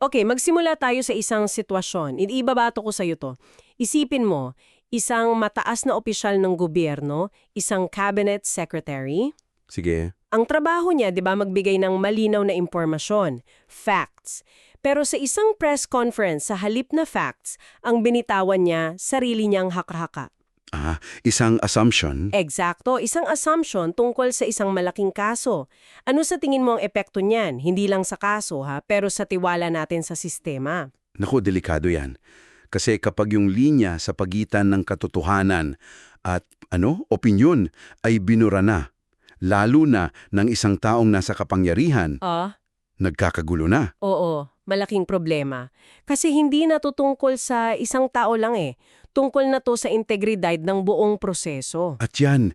Okay, magsimula tayo sa isang sitwasyon. Ibabato ko sa'yo to. Isipin mo, isang mataas na opisyal ng gobyerno, isang cabinet secretary. Sige. Ang trabaho niya, di ba, magbigay ng malinaw na impormasyon, facts. Pero sa isang press conference, sa halip na facts, ang binitawan niya, sarili niyang haka-haka. Isang assumption. Eksakto, isang assumption tungkol sa isang malaking kaso. Ano sa tingin mo ang epekto niyan? Hindi lang sa kaso pero sa tiwala natin sa sistema. Naku, delikado yan. Kasi kapag yung linya sa pagitan ng katotohanan at opinyon ay binura na, lalo na ng isang taong nasa kapangyarihan, nagkakagulo na. Oo, malaking problema. Kasi hindi natutungkol sa isang tao lang Tungkol na to sa integridad ng buong proseso. At yan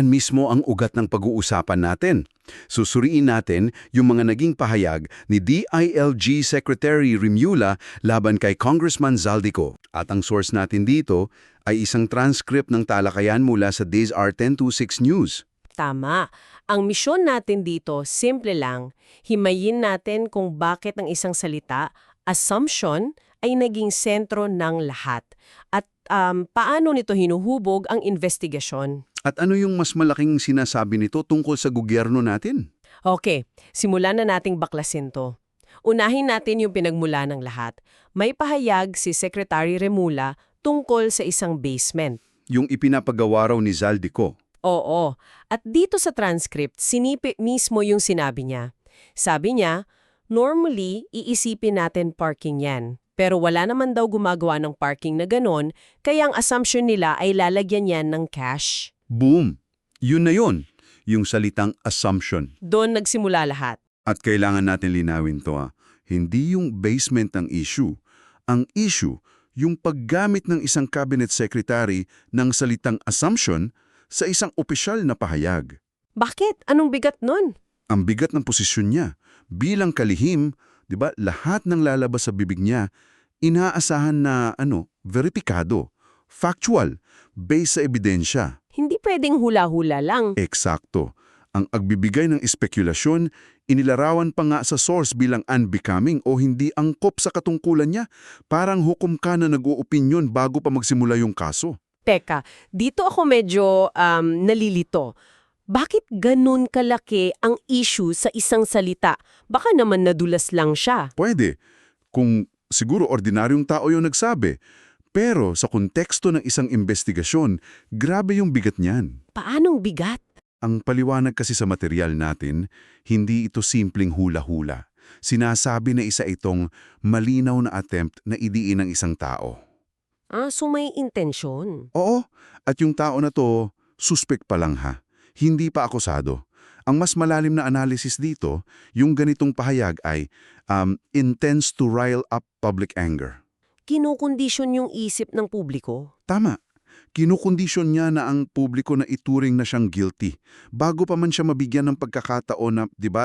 mismo ang ugat ng pag-uusapan natin. Susuriin natin yung mga naging pahayag ni DILG Secretary Remulla laban kay Congressman Zaldico. At ang source natin dito ay isang transcript ng talakayan mula sa DZRH 1026 News. Tama. Ang misyon natin dito, simple lang, himayin natin kung bakit ang isang salita, assumption, ay naging sentro ng lahat. At paano nito hinuhubog ang investigasyon. At ano yung mas malaking sinasabi nito tungkol sa gobyerno natin? Okay, simulan na nating baklasin to. Unahin natin yung pinagmula ng lahat. May pahayag si Secretary Remulla tungkol sa isang basement. Yung ipinapagawa raw ni Zaldico. Oo. At dito sa transcript, sinipi mismo yung sinabi niya. Sabi niya, normally, iisipin natin parking yan. Pero wala naman daw gumagawa ng parking na ganon, kaya ang assumption nila ay lalagyan yan ng cash. Boom! Yun na yun. Yung salitang assumption. Doon nagsimula lahat. At kailangan natin linawin to. Hindi yung basement ang issue. Ang issue, yung paggamit ng isang cabinet secretary ng salitang assumption sa isang opisyal na pahayag. Bakit? Anong bigat nun? Ang bigat ng posisyon niya. Bilang kalihim, di ba, lahat ng lalabas sa bibig niya, inaasahan na, veripikado, factual, based sa ebidensya. Hindi pwedeng hula-hula lang. Eksakto. Ang agbibigay ng espekulasyon, inilarawan pa nga sa source bilang unbecoming o hindi angkop sa katungkulan niya. Parang hukom ka na nag-uopinyon bago pa magsimula yung kaso. Teka, dito ako medyo nalilito. Bakit ganun kalaki ang issue sa isang salita? Baka naman nadulas lang siya. Pwede. Kung siguro ordinaryong tao yung nagsabi. Pero sa konteksto ng isang investigasyon, grabe yung bigat niyan. Paanong bigat? Ang paliwanag kasi sa material natin, hindi ito simpleng hula-hula. Sinasabi na isa itong malinaw na attempt na idiin ng isang tao. So may intensyon. Oo, at yung tao na to, suspect pa lang Hindi pa akusado. Ang mas malalim na analysis dito, yung ganitong pahayag ay intends to rile up public anger. Kinukondisyon yung isip ng publiko. Tama. Kinukondisyon niya na ang publiko na ituring na siyang guilty bago pa man siya mabigyan ng pagkakataon na,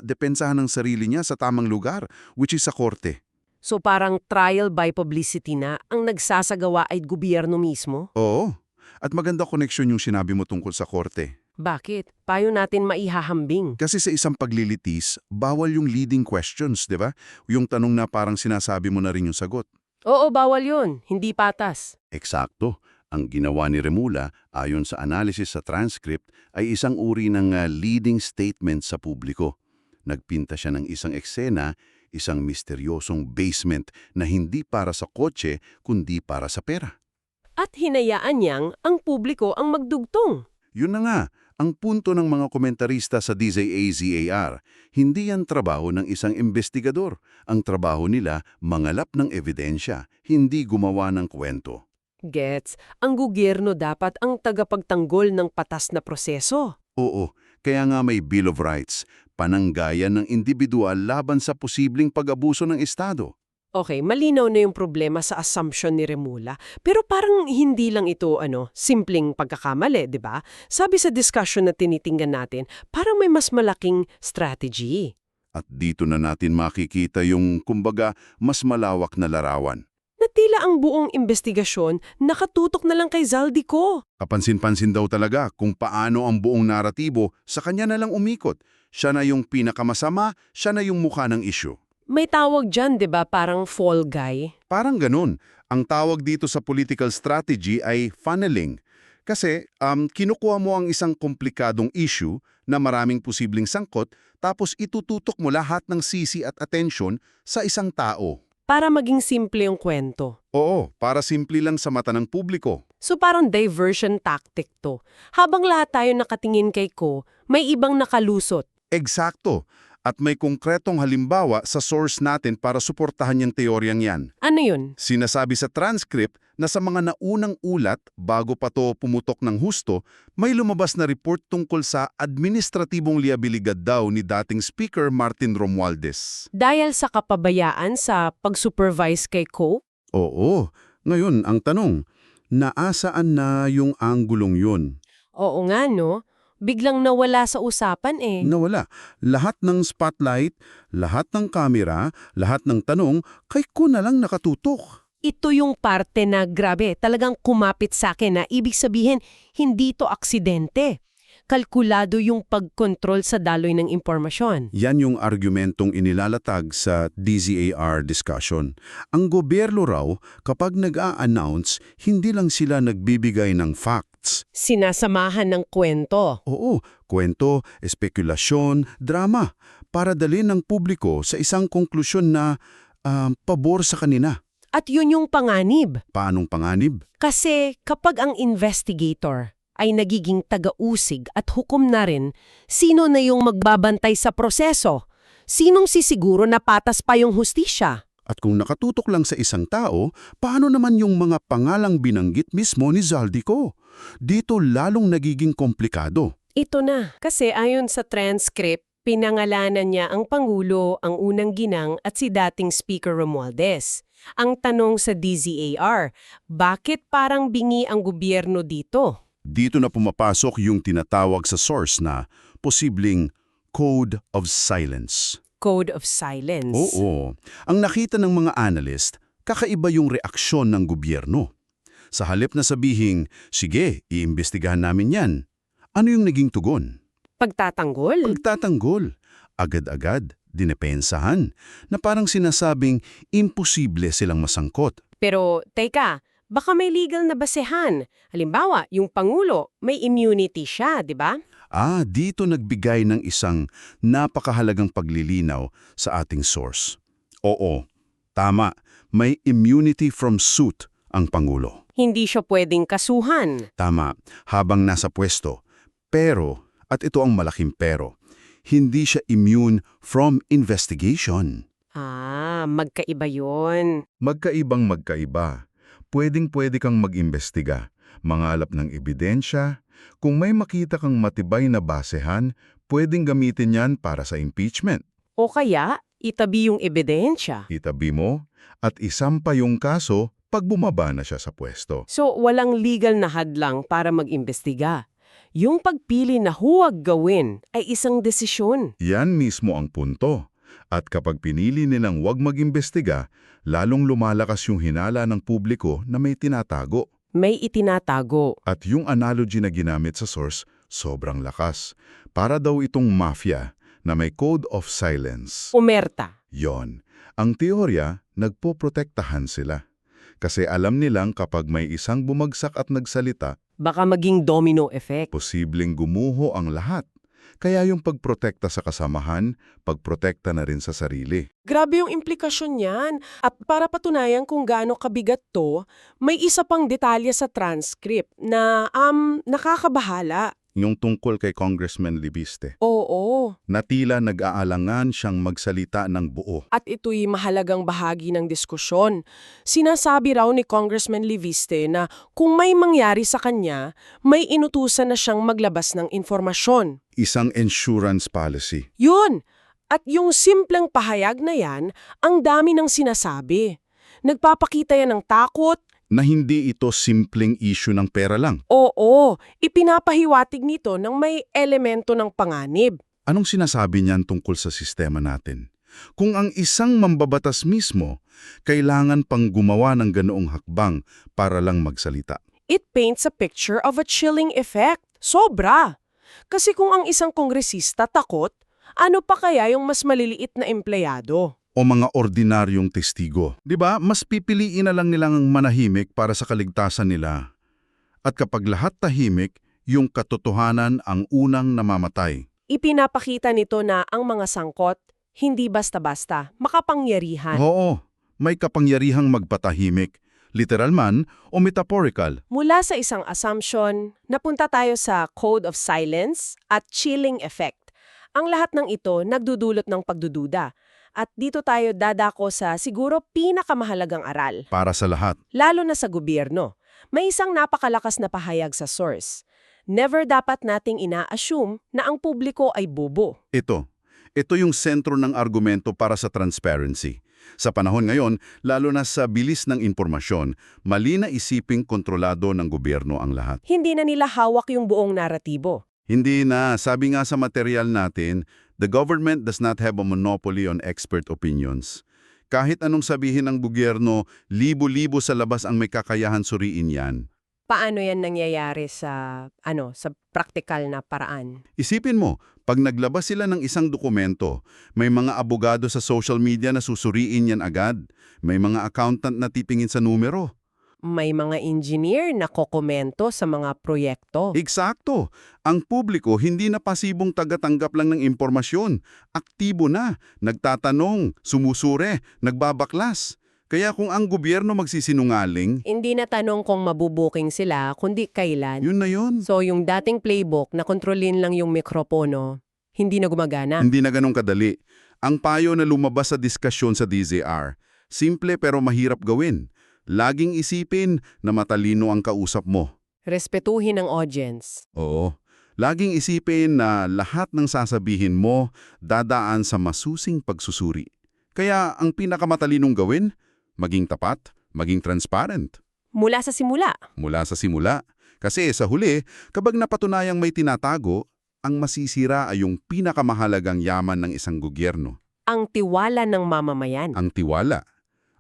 depensahan ng sarili niya sa tamang lugar, which is sa korte. So parang trial by publicity na ang nagsasagawa ay gobyerno mismo? Oo. At maganda koneksyon yung sinabi mo tungkol sa korte. Bakit? Payo natin maihahambing. Kasi sa isang paglilitis, bawal yung leading questions, di ba? Yung tanong na parang sinasabi mo na rin yung sagot. Oo, bawal yun. Hindi patas. Eksakto. Ang ginawa ni Remulla, ayon sa analysis sa transcript, ay isang uri ng leading statement sa publiko. Nagpinta siya ng isang eksena, isang misteryosong basement na hindi para sa kotse, kundi para sa pera. At hinayaan niyang ang publiko ang magdugtong. Yun na nga, ang punto ng mga komentarista sa DZAZAR, hindi yan trabaho ng isang investigador. Ang trabaho nila, mangalap ng ebidensya, hindi gumawa ng kwento. Gets, ang gobyerno dapat ang tagapagtanggol ng patas na proseso. Oo, kaya nga may Bill of Rights, pananggayan ng individual laban sa posibleng pag-abuso ng Estado. Okay, malinaw na yung problema sa assumption ni Remulla. Pero parang hindi lang ito, simpleng pagkakamali, di ba? Sabi sa discussion na tinitingnan natin, parang may mas malaking strategy. At dito na natin makikita yung, kumbaga, mas malawak na larawan. Na tila ang buong investigasyon nakatutok na lang kay Zaldico. Kapansin-pansin daw talaga kung paano ang buong naratibo sa kanya na lang umikot. Siya na yung pinakamasama, siya na yung mukha ng issue. May tawag dyan, di ba? Parang fall guy. Parang ganun. Ang tawag dito sa political strategy ay funneling. Kasi kinukuha mo ang isang komplikadong issue na maraming posibleng sangkot tapos itututok mo lahat ng sisi at atensyon sa isang tao. Para maging simple yung kwento. Oo, para simple lang sa mata ng publiko. So parang diversion tactic to. Habang lahat tayo nakatingin kay Ko, may ibang nakalusot. Eksakto. At may konkretong halimbawa sa source natin para suportahan yung teoryang yan. Ano yun? Sinasabi sa transcript na sa mga naunang ulat, bago pa to pumutok ng husto, may lumabas na report tungkol sa administratibong liabilidad daw ni dating Speaker Martin Romualdez. Dahil sa kapabayaan sa pag-supervise kay Ko? Oo. Ngayon, ang tanong, naasaan na yung anggulong yun? Oo nga no, biglang nawala sa usapan eh. Nawala. Lahat ng spotlight, lahat ng kamera, lahat ng tanong, kay ko na lang nakatutok. Ito yung parte na grabe, talagang kumapit sa akin na ibig sabihin, hindi to aksidente. Kalkulado yung pagkontrol sa daloy ng impormasyon. Yan yung argumentong inilalatag sa DZAR discussion. Ang gobyerno raw, kapag nag-a-announce, hindi lang sila nagbibigay ng facts. Sinasamahan ng kwento. Oo, kwento, espekulasyon, drama, para dalhin ng publiko sa isang konklusyon na pabor sa kanina. At yun yung panganib. Paanong panganib? Kasi kapag ang investigator ay nagiging taga-usig at hukom na rin, sino na yung magbabantay sa proseso? Sinong sisiguro na patas pa yung hustisya? At kung nakatutok lang sa isang tao, paano naman yung mga pangalang binanggit mismo ni Zaldico? Dito lalong nagiging komplikado. Ito na. Kasi ayon sa transcript, pinangalanan niya ang Pangulo, ang unang ginang at si dating Speaker Romualdez. Ang tanong sa DZAR, bakit parang bingi ang gobyerno dito? Dito na pumapasok yung tinatawag sa source na posibleng code of silence. Code of silence. Oo. Ang nakita ng mga analyst, kakaiba yung reaksyon ng gobyerno. Sa halip na sabihing, sige, iimbestigahan namin yan. Ano yung naging tugon? Pagtatanggol? Pagtatanggol. Agad-agad, dinepensahan, na parang sinasabing imposible silang masangkot. Pero, teka, baka may legal na basehan. Halimbawa, yung Pangulo, may immunity siya, di ba? Dito nagbigay ng isang napakahalagang paglilinaw sa ating source. Oo, tama, may immunity from suit ang Pangulo. Hindi siya pwedeng kasuhan. Tama, habang nasa pwesto. Pero, at ito ang malaking pero, hindi siya immune from investigation. Magkaiba yun. Magkaibang magkaiba. Pwedeng-pwede kang mag-imbestiga, mangalap ng ebidensya. Kung may makita kang matibay na basehan, pwedeng gamitin yan para sa impeachment. O kaya, itabi yung ebidensya. Itabi mo at isampa yung kaso pag bumaba na siya sa pwesto. So, walang legal na hadlang para mag-imbestiga. Yung pagpili na huwag gawin ay isang desisyon. Yan mismo ang punto. At kapag pinili nilang huwag mag-imbestiga, lalong lumalakas yung hinala ng publiko na may tinatago. May itinatago. At yung analogy na ginamit sa source, sobrang lakas. Para daw itong mafia na may code of silence. Umerta. Yon. Ang teorya, nagpoprotektahan sila. Kasi alam nilang kapag may isang bumagsak at nagsalita, Baka maging domino effect. posibleng gumuho ang lahat. Kaya yung pagprotekta sa kasamahan, pagprotekta na rin sa sarili. Grabe yung implikasyon niyan. At para patunayan kung gaano kabigat to, may isa pang detalye sa transcript na nakakabahala. Yung tungkol kay Congressman Libiste, Oo. na tila nag-aalangan siyang magsalita ng buo. At ito'y mahalagang bahagi ng diskusyon. Sinasabi raw ni Congressman Liviste na kung may mangyari sa kanya, may inutusan na siyang maglabas ng informasyon. Isang insurance policy. Yun! At yung simpleng pahayag na yan, ang dami ng sinasabi. Nagpapakita yan ng takot. Na hindi ito simpleng issue ng pera lang. Oo, ipinapahiwatig nito ng may elemento ng panganib. Anong sinasabi niyan tungkol sa sistema natin? Kung ang isang mambabatas mismo, kailangan pang gumawa ng ganoong hakbang para lang magsalita. It paints a picture of a chilling effect. Sobra! Kasi kung ang isang kongresista takot, ano pa kaya yung mas maliliit na empleyado? o mga ordinaryong testigo. 'Di ba? Mas pipiliin na lang nilang manahimik para sa kaligtasan nila. At kapag lahat tahimik, yung katotohanan ang unang namamatay. Ipinapakita nito na ang mga sangkot, hindi basta-basta, makapangyarihan. Oo, may kapangyarihang magpatahimik, literal man o metaphorical. Mula sa isang assumption, napunta tayo sa code of silence at chilling effect. Ang lahat ng ito nagdudulot ng pagdududa. At dito tayo dadako sa siguro pinakamahalagang aral. Para sa lahat. Lalo na sa gobyerno. May isang napakalakas na pahayag sa source. Never dapat nating ina-assume na ang publiko ay bobo. Ito yung sentro ng argumento para sa transparency. Sa panahon ngayon, lalo na sa bilis ng impormasyon, mali na isiping kontrolado ng gobyerno ang lahat. Hindi na nila hawak yung buong naratibo. Hindi na, sabi nga sa material natin, the government does not have a monopoly on expert opinions. Kahit anong sabihin ng gobyerno, libo-libo sa labas ang may kakayahan suriin yan. Paano yan nangyayari sa praktikal na paraan? Isipin mo, pag naglabas sila ng isang dokumento, may mga abogado sa social media na susuriin yan agad. May mga accountant na titingin sa numero. May mga engineer na kokomento sa mga proyekto. Eksakto. Ang publiko hindi na pasibong tagatanggap lang ng impormasyon. Aktibo na, nagtatanong, sumusure, nagbabaklas. Kaya kung ang gobyerno magsisinungaling, Hindi na tanong kung mabubuking sila, kundi kailan. yun na yun. So yung dating playbook na kontrolin lang yung mikropono, hindi na gumagana. Hindi na ganun kadali. Ang payo na lumabas sa diskusyon sa DZR, simple pero mahirap gawin. Laging isipin na matalino ang kausap mo. Respetuhin ang audience. Oo. Laging isipin na lahat ng sasabihin mo dadaan sa masusing pagsusuri. Kaya ang pinakamatalinong gawin, maging tapat, maging transparent. Mula sa simula. Mula sa simula. Kasi sa huli, kapag napatunayang may tinatago, ang masisira ay yung pinakamahalagang yaman ng isang gobyerno. Ang tiwala ng mamamayan. Ang tiwala.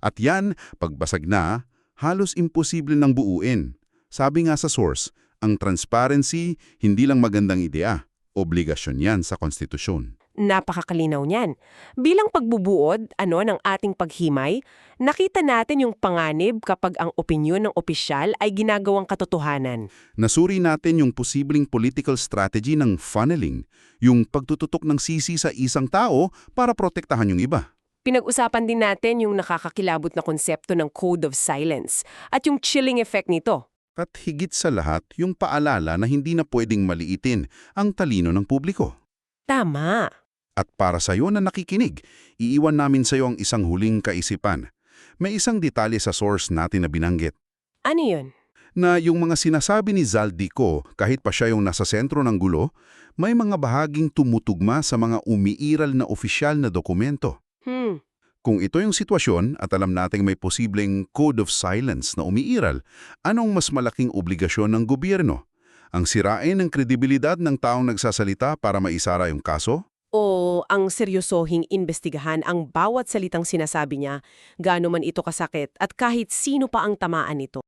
At yan, pagbasag na, halos imposible ng buuin. Sabi nga sa source, ang transparency hindi lang magandang ideya, obligasyon yan sa konstitusyon. Napakakalinaw niyan. Bilang pagbubuod, ng ating paghimay, nakita natin yung panganib kapag ang opinyon ng opisyal ay ginagawang katotohanan. Nasuri natin yung posibleng political strategy ng funneling, yung pagtututok ng sisi sa isang tao para protektahan yung iba. Pinag-usapan din natin yung nakakakilabot na konsepto ng code of silence at yung chilling effect nito. At higit sa lahat, yung paalala na hindi na pwedeng maliitin ang talino ng publiko. Tama. At para sa iyo na nakikinig, iiwan namin sa iyo ang isang huling kaisipan. May isang detalye sa source natin na binanggit. Ano yun? Na yung mga sinasabi ni Zaldico, kahit pa siya yung nasa sentro ng gulo, may mga bahaging tumutugma sa mga umiiral na opisyal na dokumento. Kung ito yung sitwasyon at alam nating may posibleng code of silence na umiiral, anong mas malaking obligasyon ng gobyerno? Ang sirain ng kredibilidad ng taong nagsasalita para maisara yung kaso? O ang seryosohing imbestigahan ang bawat salitang sinasabi niya, gaano man ito kasakit at kahit sino pa ang tamaan nito?